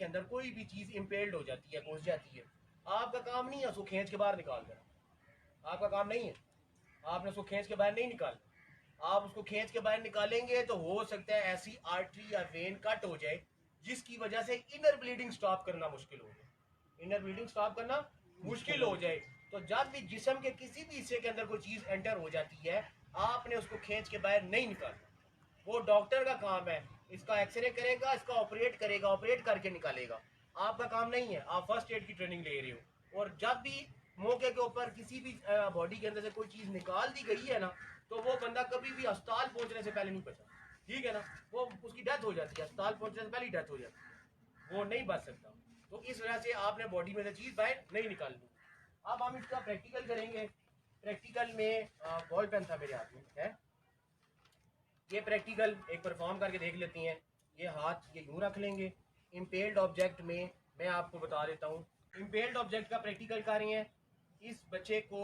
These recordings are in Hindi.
अंदर कोई भी चीज इम्पेल्ड हो जाती है, घुस जाती है, आपका काम नहीं है उसको खींच के बाहर निकाल देना, आपका काम नहीं है, आपने उसको खींच के बाहर नहीं निकालना। आप उसको खींच के बाहर निकालेंगे तो हो सकता है ऐसी आर्टरी या वेन कट हो जाए जिसकी वजह से इनर ब्लीडिंग स्टॉप करना मुश्किल हो जाए, इनर ब्लीडिंग स्टॉप करना मुश्किल हो जाए। तो जब भी जिस्म के किसी भी हिस्से के अंदर कोई चीज एंटर हो जाती है, आपने उसको खींच के बाहर नहीं निकालना, वो डॉक्टर का काम है, इसका एक्सरे करेगा, इसका ऑपरेट करेगा, ऑपरेट करके निकालेगा, आपका काम नहीं है। आप फर्स्ट एड की ट्रेनिंग ले रहे हो, और जब भी मौके के ऊपर किसी भी बॉडी के अंदर से कोई चीज निकाल दी गई है ना, तो वो बंदा कभी भी अस्पताल पहुंचने से पहले नहीं बचा, ठीक है ना, वो उसकी डेथ हो जाती है, अस्पताल पहुंचने से पहले ही डेथ हो जाती है, वो नहीं बच सकता। तो इस वजह से आपने बॉडी में से चीज बाहर नहीं निकालनी। अब हम इसका प्रैक्टिकल करेंगे। प्रैक्टिकल में बॉल पेन था मेरे हाथ में है, ये प्रैक्टिकल एक परफॉर्म करके देख लेती हैं। ये हाथ ये यूं रख लेंगे। इम्पेल्ड ऑब्जेक्ट में मैं आपको बता देता हूँ, इम्पेल्ड ऑब्जेक्ट का प्रैक्टिकल कर रहे हैं। इस बच्चे को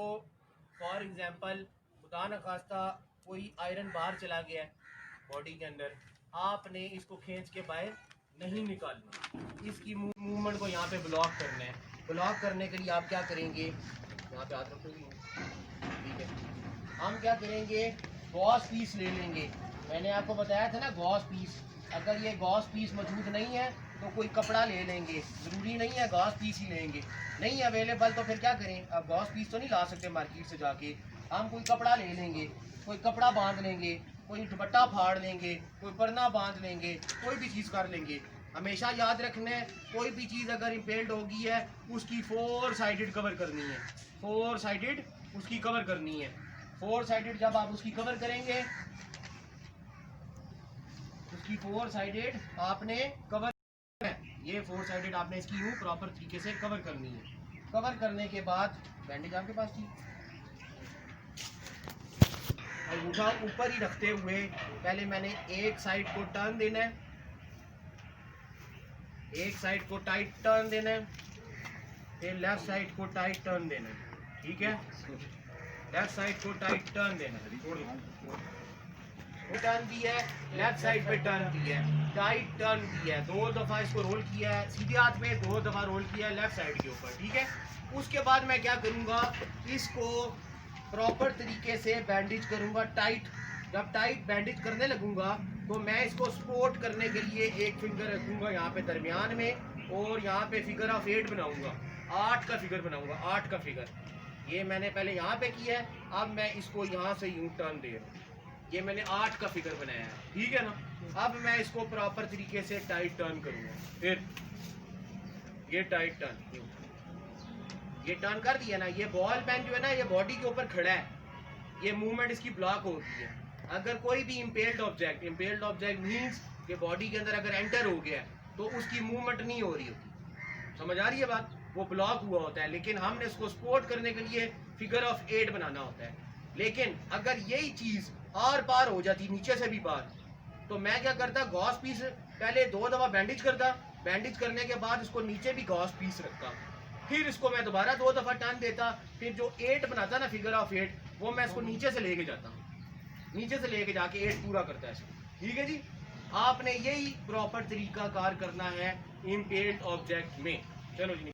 फॉर एग्जांपल खुदा न खास्ता कोई आयरन बार चला गया है बॉडी के अंदर, आपने इसको खींच के बाहर नहीं निकालना, इसकी मूवमेंट को यहाँ पे ब्लॉक करना है। ब्लॉक करने के लिए आप क्या करेंगे, यहाँ पे हाथ रखोगे, ठीक है, हम क्या करेंगे, गॉस पीस ले लेंगे। मैंने आपको बताया था ना गॉस पीस, अगर ये गॉस पीस मौजूद नहीं है तो कोई कपड़ा ले लेंगे, ज़रूरी नहीं है गॉस पीस ही लेंगे। नहीं अवेलेबल तो फिर क्या करें, अब गॉस पीस तो नहीं ला सकते मार्केट से जाके, हम कोई कपड़ा ले लेंगे, कोई कपड़ा बांध लेंगे, कोई दुपट्टा फाड़ लेंगे, कोई परना बांध लेंगे, कोई भी चीज़ कर लेंगे। हमेशा याद रखना है, कोई भी चीज़ अगर इम्पेल्ड होगी है उसकी 4 साइडेड कवर करनी है, 4 साइडेड उसकी कवर करनी है। 4 साइडेड जब आप उसकी कवर करेंगे, उसकी 4 साइडेड आपने कवर, ये 4 साइडेड आपने इसकी यूं प्रॉपर तरीके से कवर करनी है। कवर करने के बाद बैंडेज आपके पास थी, अंगूठा ऊपर ही रखते हुए पहले मैंने एक साइड को टर्न देना है, एक साइड को टाइट टर्न देना है, फिर लेफ्ट साइड को टाइट टर्न देना है, ठीक है, लेफ्ट साइड को टाइट टर्न देना है, टर्न दिया है, लेफ्ट साइड पे टर्न दिया है, टाइट टर्न दिया है, 2 दफ़ा इसको रोल किया है सीधे हाथ में, 2 दफ़ा रोल किया है लेफ्ट साइड के ऊपर, ठीक है। उसके बाद मैं क्या करूँगा, इसको प्रॉपर तरीके से बैंडेज करूँगा टाइट। जब टाइट बैंडेज करने लगूंगा तो मैं इसको सपोर्ट करने के लिए एक फिंगर रखूँगा यहाँ पे दरमियान में, और यहाँ पे फिगर ऑफ 8 बनाऊँगा, 8 का फिगर बनाऊँगा, 8 का फिगर। ये मैंने पहले यहाँ पे किया है, अब मैं इसको यहाँ से यूँ टर्न दे रहा हूँ, ये मैंने 8 का फिगर बनाया है, ठीक है ना। अब मैं इसको प्रॉपर तरीके से टाइट टर्न करूँगा, फिर ये टाइट टर्न, ये टर्न कर दिया ना। ये बॉल पेन जो है ना, ये बॉडी के ऊपर खड़ा है, ये मूवमेंट इसकी ब्लॉक होती है। अगर कोई भी इम्पेल्ड ऑब्जेक्ट मीन्स कि बॉडी के अंदर अगर एंटर हो गया तो उसकी मूवमेंट नहीं हो रही होती, समझ आ रही है बात, वो ब्लॉक हुआ होता है। लेकिन हमने इसको सपोर्ट करने के लिए फिगर ऑफ 8 बनाना होता है। लेकिन अगर यही चीज़ आर पार हो जाती नीचे से भी पार, तो मैं क्या करता, गॉस पीस पहले 2 दफ़ा बैंडेज करता, बैंडेज करने के बाद इसको नीचे भी गॉस पीस रखता, फिर इसको मैं दोबारा 2 दफ़ा टर्न देता, फिर जो 8 बनाता ना फिगर ऑफ 8, वो मैं इसको नीचे से लेके जाता, नीचे से लेके जाके 8 पूरा करता है इसको, ठीक है जी। आपने यही प्रॉपर तरीका कार करना है इम्पेल्ड ऑब्जेक्ट में। चलो जी।